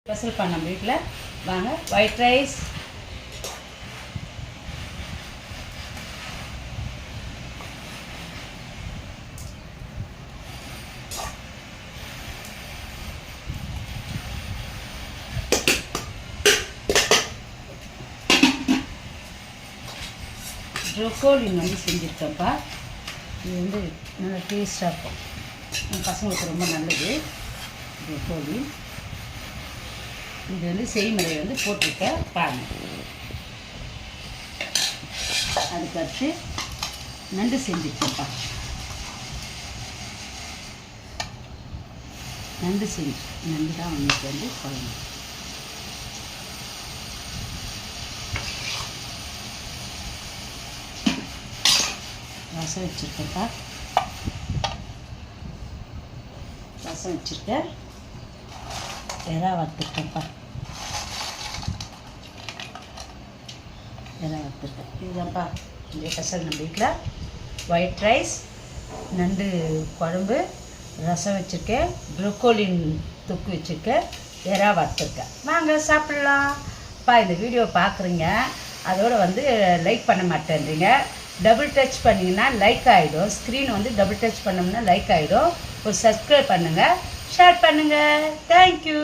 Special பண்ண நம்ம வீட்டில் வாங்க. ஒயிட் ரைஸ், ப்ரோக்கோலி செஞ்சுருக்கப்பா. இது நல்லா டேஸ்ட்டாக இருக்கும், பசங்களுக்கு ரொம்ப நல்லது ப்ரோக்கோலி. இது செய்முறை போட்டிருக்கேன் பாருங்கள். அதுக்கடுத்து நண்டு செஞ்சுருக்கேன்ப்பா. நண்டு தான் உங்களுக்கு குழம்பு. ரசம் வச்சுருக்கேன்ப்பா. ரசம் வச்சுருக்கேன். எறா வறுத்துருக்கேன்ப்பா. எறா வறுத்துருக்கேன். இதுதான்ப்பா இந்த ஸ்பெஷல் நம்ம வீட்டில். ஒயிட் ரைஸ், நண்டு குழம்பு, ரசம் வச்சுருக்கேன், ப்ரோக்கோலின் தொக்கு வச்சுருக்கேன், எறா வறுத்துருக்கேன். வாங்க சாப்பிட்லாம். இந்த வீடியோ பார்க்குறீங்க, அதோடு லைக் பண்ண மாட்டேன்றீங்க. டபுள் டச் பண்ணிங்கன்னா லைக் ஆகிடும். ஸ்க்ரீன் டபுள் டச் பண்ணோம்னா லைக் ஆகிடும். ஒரு சப்ஸ்கிரைப் பண்ணுங்கள், ஷேர் பண்ணுங்கள். தேங்க்யூ.